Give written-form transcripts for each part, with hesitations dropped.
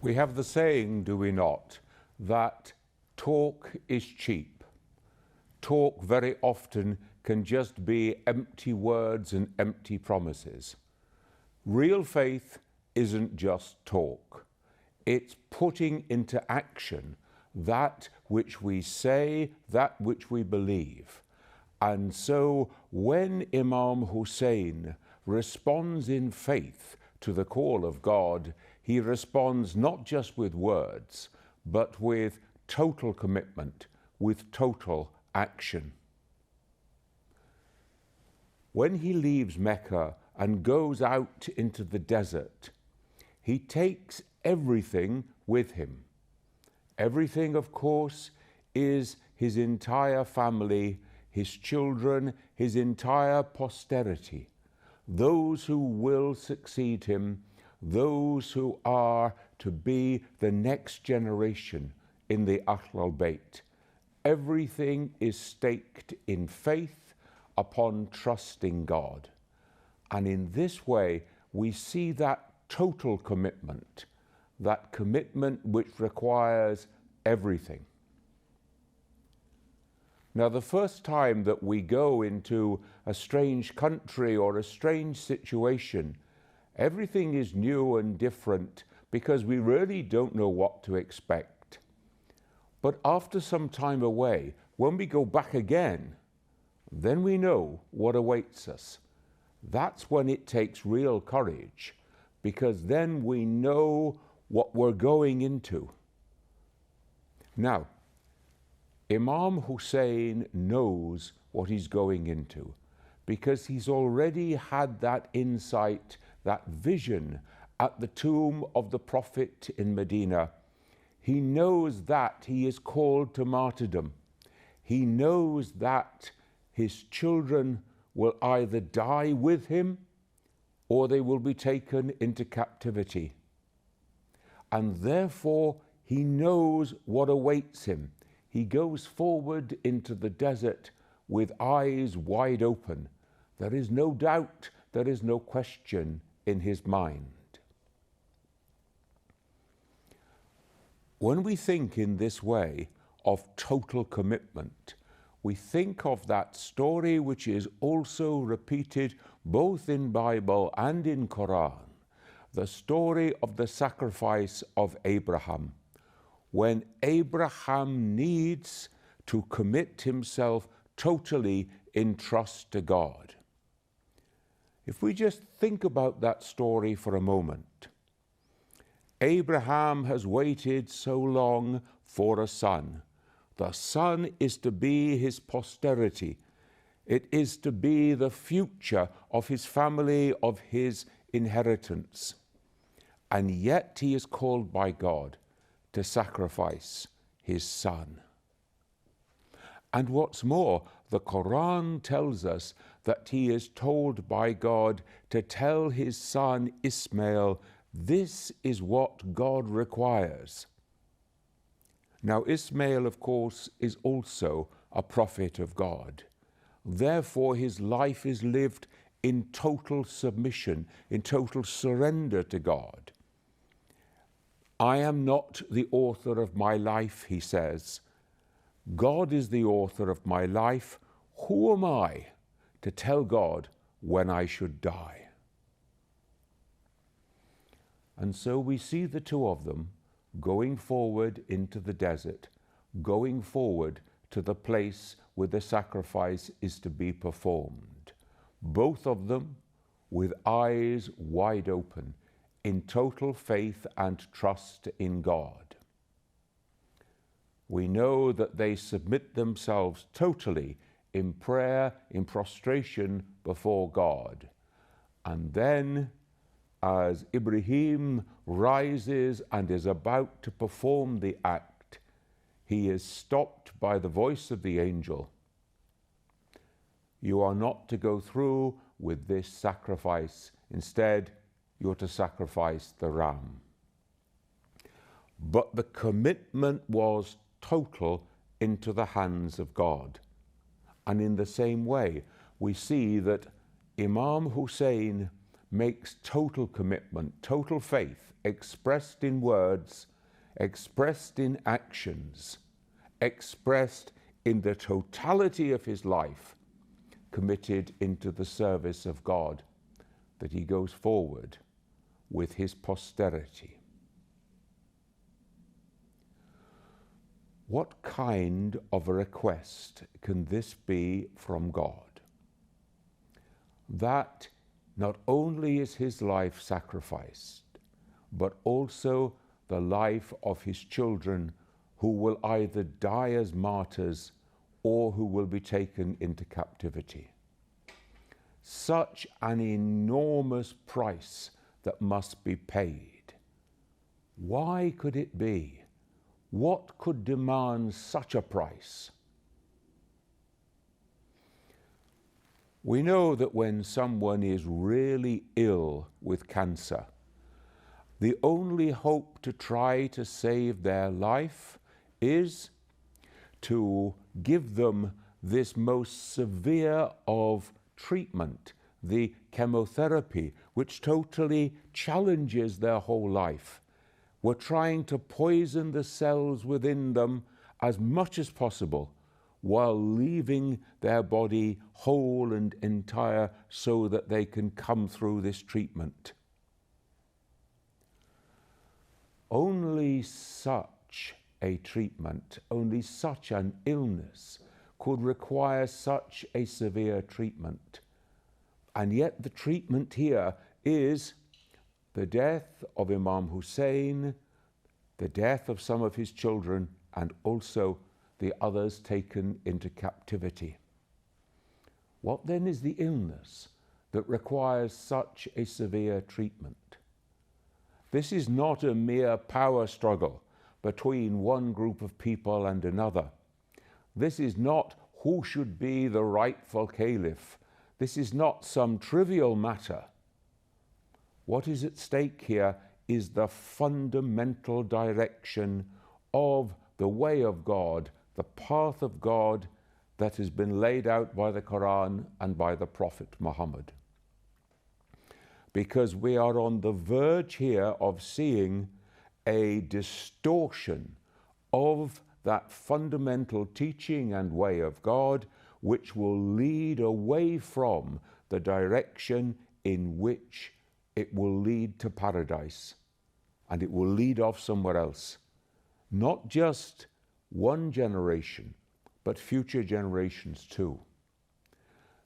We have the saying, do we not, that talk is cheap. Talk very often can just be empty words and empty promises. Real faith isn't just talk. It's putting into action that which we say, that which we believe. And so when Imam Hussain responds in faith to the call of God, he responds not just with words, but with total commitment, with total action. When he leaves Mecca and goes out into the desert, he takes everything with him. Everything, of course, is his entire family, his children, his entire posterity, those who will succeed him, those who are to be the next generation in the Ahlul Bayt. Everything is staked in faith upon trusting God. And in this way, we see that total commitment, that commitment which requires everything. Now, the first time that we go into a strange country or a strange situation, everything is new and different because we really don't know what to expect. But after some time away, when we go back again, then we know what awaits us. That's when it takes real courage, because then we know what we're going into. Now, Imam Hussain knows what he's going into because he's already had that insight, that vision at the tomb of the Prophet in Medina. He knows that he is called to martyrdom. He knows that his children will either die with him or they will be taken into captivity. And therefore, he knows what awaits him. He goes forward into the desert with eyes wide open. There is no doubt, there is no question in his mind. When we think in this way of total commitment, we think of that story which is also repeated both in Bible and in Quran, the story of the sacrifice of Abraham, when Abraham needs to commit himself totally in trust to God. If we just think about that story for a moment, Abraham has waited so long for a son. The son is to be his posterity. It is to be the future of his family, of his inheritance. And yet he is called by God to sacrifice his son. And what's more, the Quran tells us that he is told by God to tell his son Ismail, this is what God requires. Now, Ismail, of course, is also a prophet of God. Therefore, his life is lived in total submission, in total surrender to God. I am not the author of my life, he says. God is the author of my life. Who am I to tell God when I should die? And so we see the two of them going forward into the desert, going forward to the place where the sacrifice is to be performed. Both of them with eyes wide open, in total faith and trust in God. We know that they submit themselves totally in prayer, in prostration before God. And then, as Ibrahim rises and is about to perform the act, he is stopped by the voice of the angel. You are not to go through with this sacrifice. Instead, you're to sacrifice the ram. But the commitment was total into the hands of God. And in the same way, we see that Imam Hussain makes total commitment, total faith, expressed in words, expressed in actions, expressed in the totality of his life, committed into the service of God, that he goes forward with his posterity. What kind of a request can this be from God? That not only is his life sacrificed, but also the life of his children, who will either die as martyrs or who will be taken into captivity. Such an enormous price that must be paid. Why could it be? What could demand such a price? We know that when someone is really ill with cancer, the only hope to try to save their life is to give them this most severe of treatment, the chemotherapy, which totally challenges their whole life. We're trying to poison the cells within them as much as possible, while leaving their body whole and entire so that they can come through this treatment. Only such a treatment, only such an illness could require such a severe treatment. And yet the treatment here is the death of Imam Hussain, the death of some of his children, and also the others taken into captivity. What then is the illness that requires such a severe treatment? This is not a mere power struggle between one group of people and another. This is not who should be the rightful caliph. This is not some trivial matter. What is at stake here is the fundamental direction of the way of God, the path of God that has been laid out by the Quran and by the Prophet Muhammad. Because we are on the verge here of seeing a distortion of that fundamental teaching and way of God, which will lead away from the direction in which it will lead to paradise, and it will lead off somewhere else. Not just one generation, but future generations too.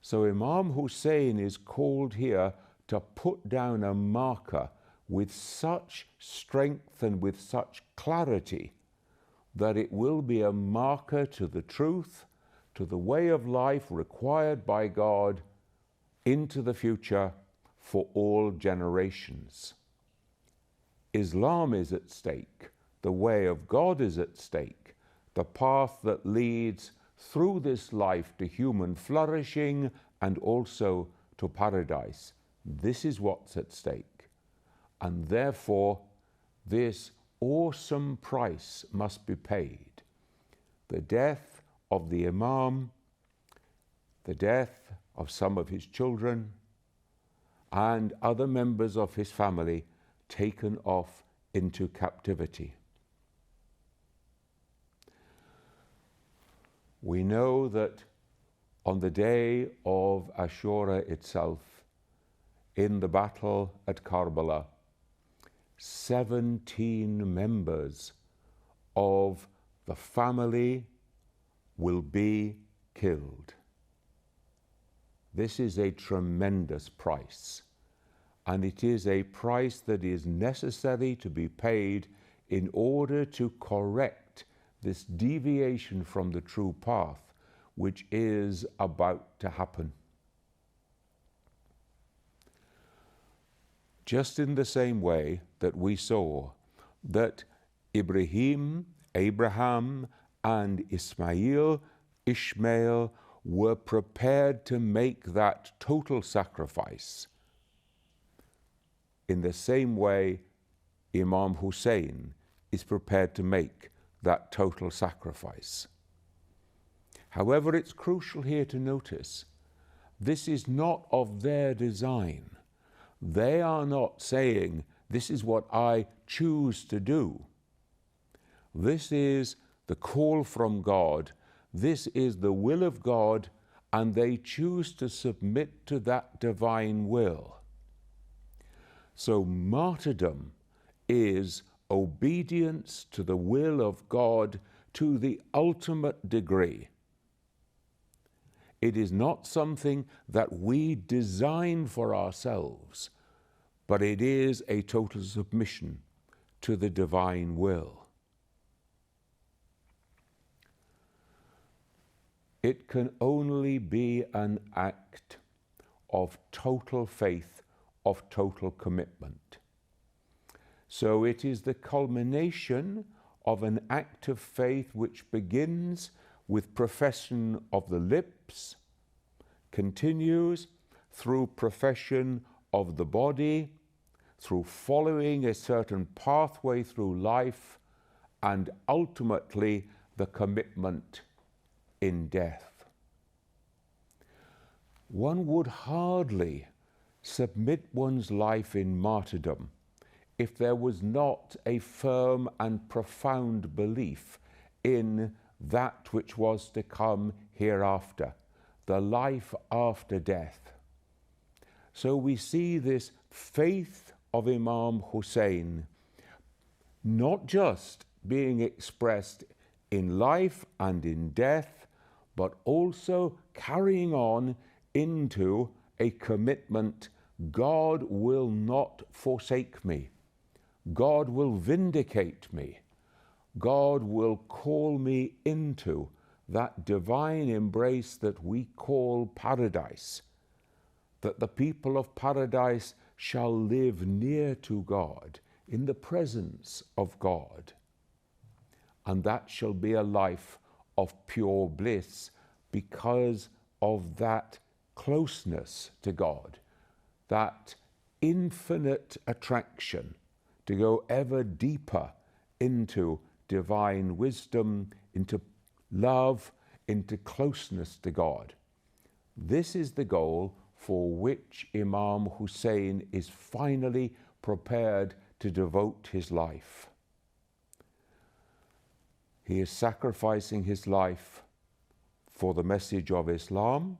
So Imam Hussain is called here to put down a marker with such strength and with such clarity that it will be a marker to the truth, to the way of life required by God into the future for all generations. Islam is at stake, the way of God is at stake, the path that leads through this life to human flourishing and also to paradise. This is what's at stake. And therefore, this awesome price must be paid. The death of the Imam, the death of some of his children, and other members of his family taken off into captivity. We know that on the day of Ashura itself, in the battle at Karbala, 17 members of the family will be killed. This is a tremendous price, and it is a price that is necessary to be paid in order to correct this deviation from the true path, which is about to happen. Just in the same way that we saw that Abraham, and Ishmael were prepared to make that total sacrifice. In the same way, Imam Hussain is prepared to make that total sacrifice. However, it's crucial here to notice this is not of their design. They are not saying, this is what I choose to do. This is the call from God. This is the will of God, and they choose to submit to that divine will. So martyrdom is obedience to the will of God to the ultimate degree. It is not something that we design for ourselves, but it is a total submission to the divine will. It can only be an act of total faith, of total commitment. So it is the culmination of an act of faith which begins with profession of the lips, continues through profession of the body, through following a certain pathway through life, and ultimately the commitment in death. One would hardly submit one's life in martyrdom if there was not a firm and profound belief in that which was to come hereafter, the life after death. So we see this faith of Imam Hussain not just being expressed in life and in death, but also carrying on into a commitment. God will not forsake me. God will vindicate me. God will call me into that divine embrace that we call paradise, that the people of paradise shall live near to God, in the presence of God. And that shall be a life of pure bliss because of that closeness to God, that infinite attraction to go ever deeper into divine wisdom, into love, into closeness to God. This is the goal for which Imam Hussain is finally prepared to devote his life. He is sacrificing his life for the message of Islam.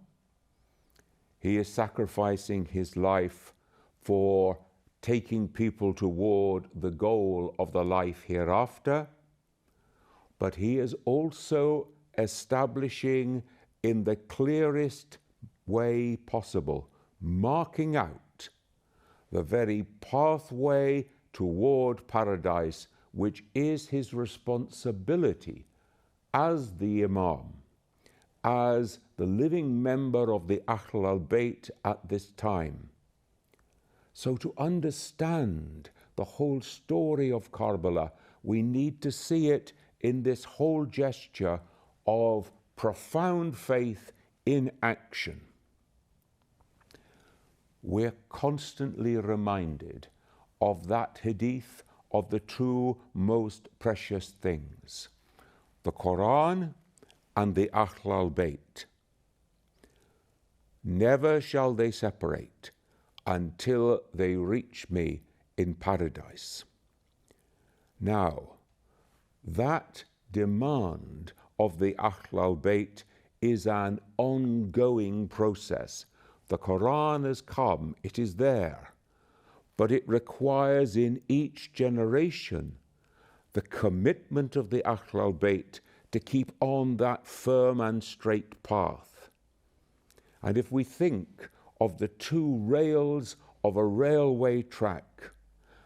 He is sacrificing his life for taking people toward the goal of the life hereafter. But he is also establishing in the clearest way possible, marking out the very pathway toward paradise, which is his responsibility as the Imam, as the living member of the Ahl al-Bayt at this time. So to understand the whole story of Karbala, we need to see it in this whole gesture of profound faith in action. We're constantly reminded of that hadith of the two most precious things, the Quran and the Ahl al-Bayt. Never shall they separate until they reach me in paradise. Now, that demand of the Ahl al-Bayt is an ongoing process. The Quran has come, it is there, but it requires in each generation the commitment of the Ahl al-Bayt to keep on that firm and straight path. And if we think of the two rails of a railway track,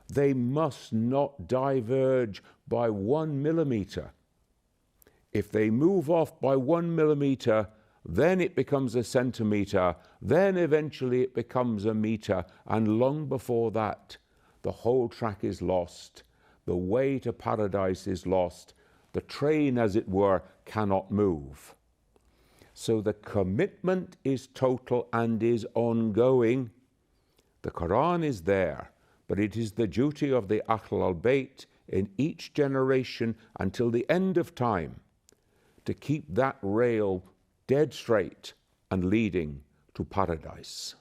they must not diverge by 1 millimeter. If they move off by 1 millimeter, then it becomes a centimeter, then eventually it becomes a meter, and long before that, the whole track is lost. The way to paradise is lost. The train, as it were, cannot move. So the commitment is total and is ongoing. The Quran is there, but it is the duty of the Ahl al-Bayt in each generation until the end of time to keep that rail dead straight and leading to paradise.